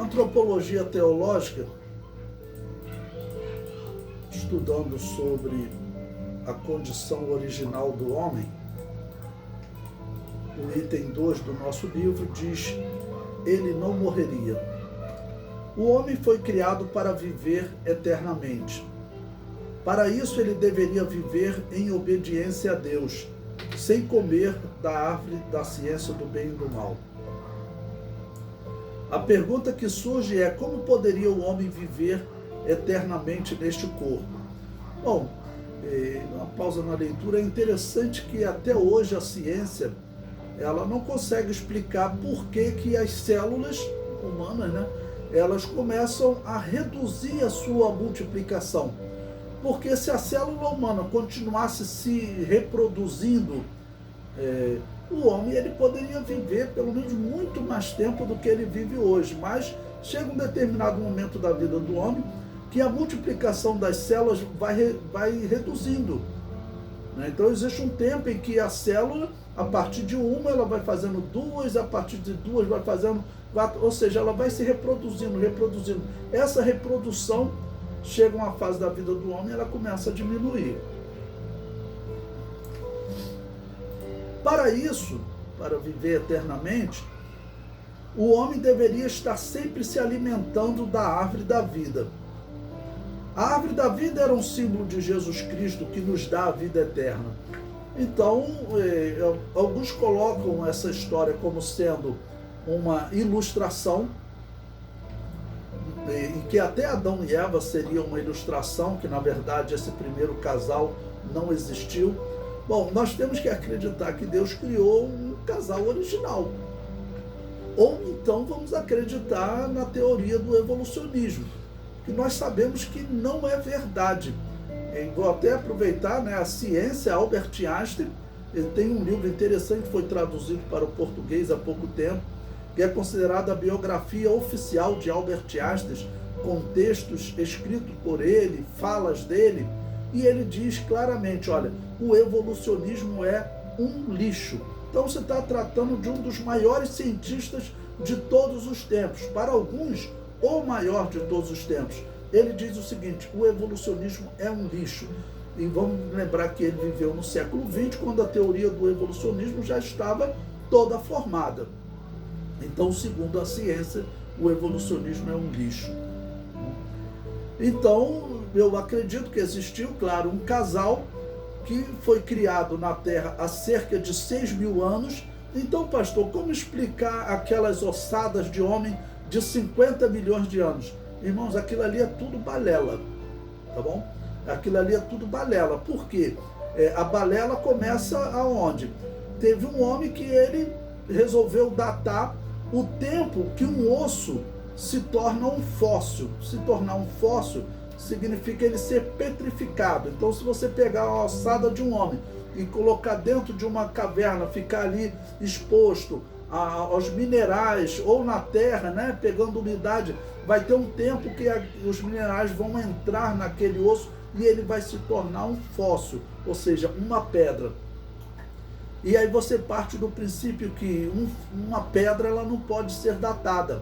Antropologia teológica, estudando sobre a condição original do homem, o item 2 do nosso livro diz: ele não morreria. O homem foi criado para viver eternamente. Para isso, ele deveria viver em obediência a Deus, sem comer da árvore da ciência do bem e do mal. A pergunta que surge é: como poderia o homem viver eternamente neste corpo? Bom, uma pausa na leitura. É interessante que até hoje a ciência ela não consegue explicar por que as células humanas, né, elas começam a reduzir a sua multiplicação. Porque se a célula humana continuasse se reproduzindo, o homem ele poderia viver pelo menos muito mais tempo do que ele vive hoje. Mas chega um determinado momento da vida do homem que a multiplicação das células vai reduzindo, né? Então existe um tempo em que a célula, a partir de uma, ela vai fazendo duas, a partir de duas vai fazendo quatro, ou seja, ela vai se reproduzindo. Essa reprodução chega uma fase da vida do homem e ela começa a diminuir. Para isso, para viver eternamente, o homem deveria estar sempre se alimentando da árvore da vida. A árvore da vida era um símbolo de Jesus Cristo que nos dá a vida eterna. Então, alguns colocam essa história como sendo uma ilustração, em que até Adão e Eva seria uma ilustração, que na verdade esse primeiro casal não existiu. Bom, nós temos que acreditar que Deus criou um casal original. Ou então vamos acreditar na teoria do evolucionismo, que nós sabemos que não é verdade. Vou até aproveitar, né, a ciência. Albert Einstein, ele tem um livro interessante que foi traduzido para o português há pouco tempo, que é considerada a biografia oficial de Albert Einstein, com textos escritos por ele, falas dele, e ele diz claramente: olha, o evolucionismo é um lixo. Então você está tratando de um dos maiores cientistas de todos os tempos, para alguns, o maior de todos os tempos. Ele diz o seguinte: o evolucionismo é um lixo. E vamos lembrar que ele viveu no século XX, quando a teoria do evolucionismo já estava toda formada. Então, segundo a ciência, o evolucionismo é um lixo. Então, eu acredito que existiu, claro, um casal que foi criado na Terra há cerca de 6.000 anos. Então, pastor, como explicar aquelas ossadas de homem de 50 milhões de anos? Irmãos, aquilo ali é tudo balela, tá bom? Aquilo ali é tudo balela. Por quê? A balela começa aonde? Teve um homem que ele resolveu datar o tempo que um osso se torna um fóssil. Se tornar um fóssil significa ele ser petrificado. Então, se você pegar a ossada de um homem e colocar dentro de uma caverna, ficar ali exposto aos minerais ou na terra, né, pegando umidade, vai ter um tempo que os minerais vão entrar naquele osso e ele vai se tornar um fóssil, ou seja, uma pedra. E aí você parte do princípio que uma pedra ela não pode ser datada.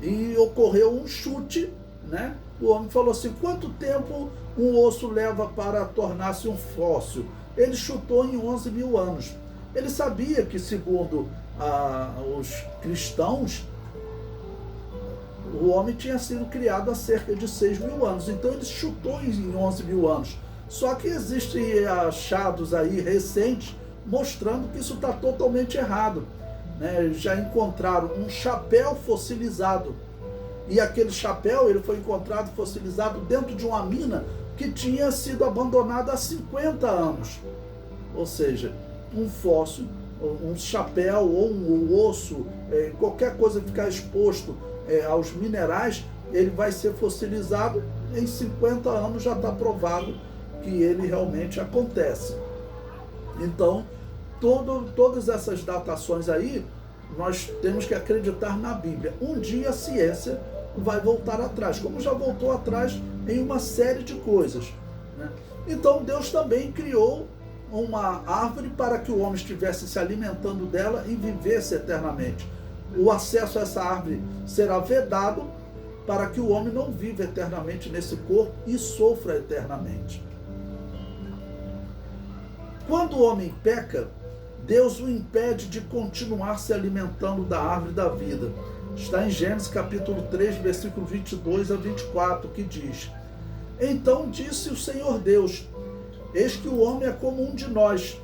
E ocorreu um chute, né? O homem falou assim: quanto tempo um osso leva para tornar-se um fóssil? Ele chutou em 11.000 anos. Ele sabia que, segundo os cristãos, o homem tinha sido criado há cerca de 6.000 anos. Então ele chutou em 11.000 anos. Só que existem achados aí recentes mostrando que isso está totalmente errado, né? Já encontraram um chapéu fossilizado. E aquele chapéu ele foi encontrado fossilizado dentro de uma mina que tinha sido abandonada há 50 anos. Ou seja, um fóssil, um chapéu ou um osso, qualquer coisa que ficar exposto aos minerais, ele vai ser fossilizado. Em 50 anos já está provado que ele realmente acontece. Então, todas essas datações aí, nós temos que acreditar na Bíblia. Um dia a ciência vai voltar atrás, como já voltou atrás em uma série de coisas, né? Então Deus também criou uma árvore para que o homem estivesse se alimentando dela e vivesse eternamente. o acesso a essa árvore será vedado para que o homem não viva eternamente nesse corpo e sofra eternamente. Quando o homem peca, Deus o impede de continuar se alimentando da árvore da vida. Está em Gênesis capítulo 3, versículo 22 a 24, que diz: Então disse o Senhor Deus: Eis que o homem é como um de nós,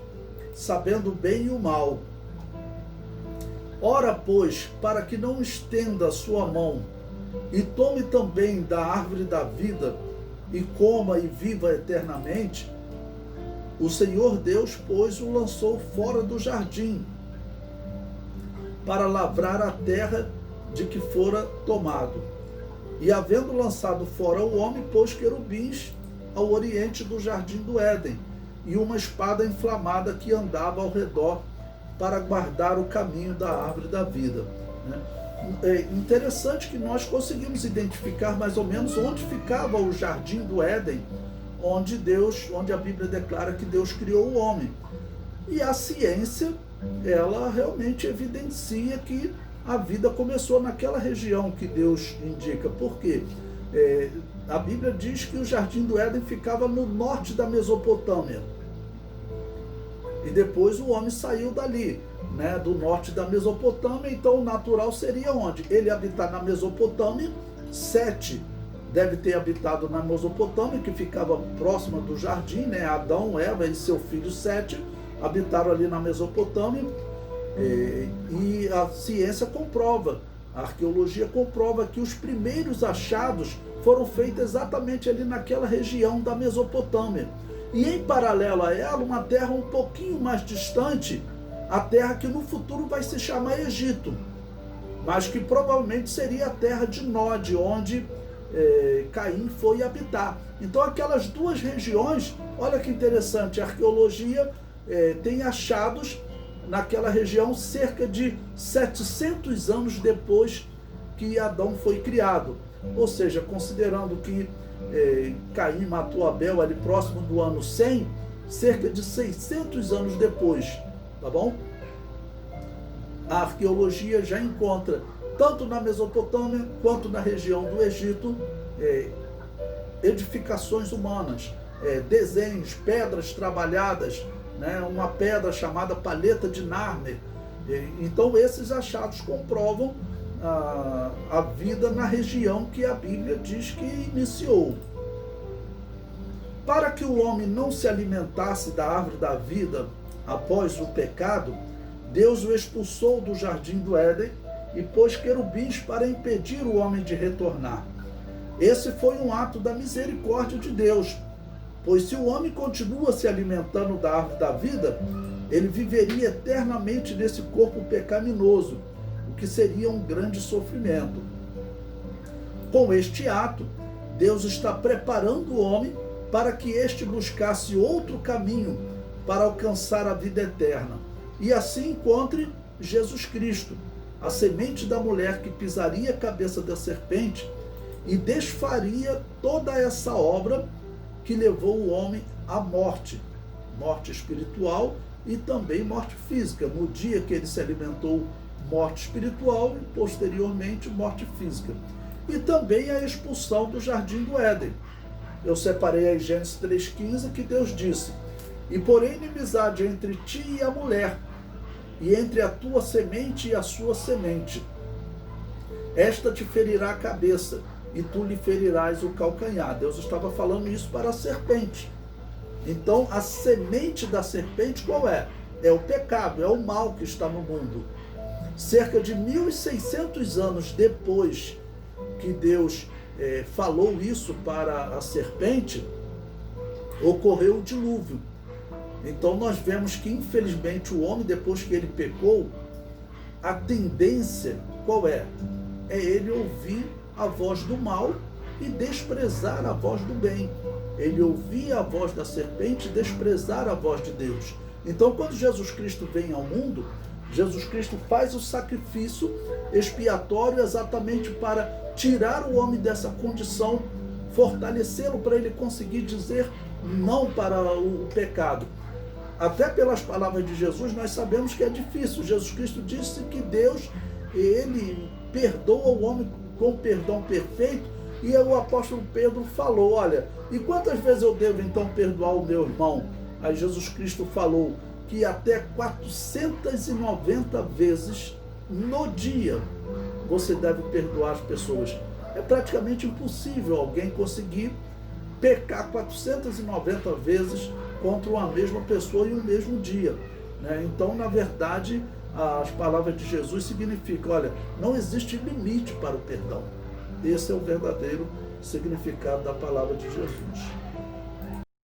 sabendo o bem e o mal. Ora, pois, para que não estenda a sua mão e tome também da árvore da vida e coma e viva eternamente, o Senhor Deus, pois, o lançou fora do jardim para lavrar a terra de que fora tomado. E havendo lançado fora o homem, pôs querubins ao oriente do jardim do Éden e uma espada inflamada que andava ao redor para guardar o caminho da árvore da vida. É interessante que nós conseguimos identificar mais ou menos onde ficava o jardim do Éden, onde a Bíblia declara que Deus criou o homem. E a ciência, ela realmente evidencia que a vida começou naquela região que Deus indica. Por quê? A Bíblia diz que o jardim do Éden ficava no norte da Mesopotâmia. E depois o homem saiu dali, né, do norte da Mesopotâmia. Então o natural seria onde? Ele habitar na Mesopotâmia. Sete deve ter habitado na Mesopotâmia, que ficava próxima do jardim, né? Adão, Eva e seu filho Sete habitaram ali na Mesopotâmia. E a ciência comprova, a arqueologia comprova que os primeiros achados foram feitos exatamente ali naquela região da Mesopotâmia. E em paralelo a ela, uma terra um pouquinho mais distante, a terra que no futuro vai se chamar Egito, mas que provavelmente seria a terra de Nod, onde Caim foi habitar. Então aquelas duas regiões, olha que interessante, a arqueologia tem achados naquela região cerca de 700 anos depois que Adão foi criado. Ou seja, considerando que Caim matou Abel ali próximo do ano 100, cerca de 600 anos depois, tá bom? A arqueologia já encontra, tanto na Mesopotâmia quanto na região do Egito, edificações humanas, desenhos, pedras trabalhadas, né, uma pedra chamada paleta de Narmer. Então esses achados comprovam a vida na região que a Bíblia diz que iniciou. Para que o homem não se alimentasse da árvore da vida após o pecado, Deus o expulsou do jardim do Éden e pôs querubins para impedir o homem de retornar. Esse foi um ato da misericórdia de Deus, pois se o homem continua se alimentando da árvore da vida, ele viveria eternamente nesse corpo pecaminoso, o que seria um grande sofrimento. Com este ato, Deus está preparando o homem para que este buscasse outro caminho para alcançar a vida eterna, e assim encontre Jesus Cristo, a semente da mulher que pisaria a cabeça da serpente e desfaria toda essa obra que levou o homem à morte, morte espiritual e também morte física. No dia que ele se alimentou, morte espiritual e posteriormente morte física. E também a expulsão do jardim do Éden. Eu separei aí Gênesis 3,15, que Deus disse: E porém inimizade entre ti e a mulher, e entre a tua semente e a sua semente. Esta te ferirá a cabeça, e tu lhe ferirás o calcanhar. Deus estava falando isso para a serpente. Então, a semente da serpente qual é? É o pecado, é o mal que está no mundo. Cerca de 1.600 anos depois que Deus falou isso para a serpente, ocorreu o dilúvio. Então, nós vemos que, infelizmente, o homem, depois que ele pecou, a tendência qual é? É ele ouvir a voz do mal e desprezar a voz do bem. Ele ouvia a voz da serpente e desprezar a voz de Deus. Então, quando Jesus Cristo vem ao mundo, Jesus Cristo faz o sacrifício expiatório exatamente para tirar o homem dessa condição, fortalecê-lo para ele conseguir dizer não para o pecado. Até pelas palavras de Jesus, nós sabemos que é difícil. Jesus Cristo disse que Deus ele perdoa o homem com perdão perfeito, e o apóstolo Pedro falou, olha, e quantas vezes eu devo então perdoar o meu irmão? Aí Jesus Cristo falou que até 490 vezes no dia você deve perdoar as pessoas. É praticamente impossível alguém conseguir pecar 490 vezes contra uma mesma pessoa em um mesmo dia, né? Então, na verdade, as palavras de Jesus significam, olha, não existe limite para o perdão. Esse é o verdadeiro significado da palavra de Jesus.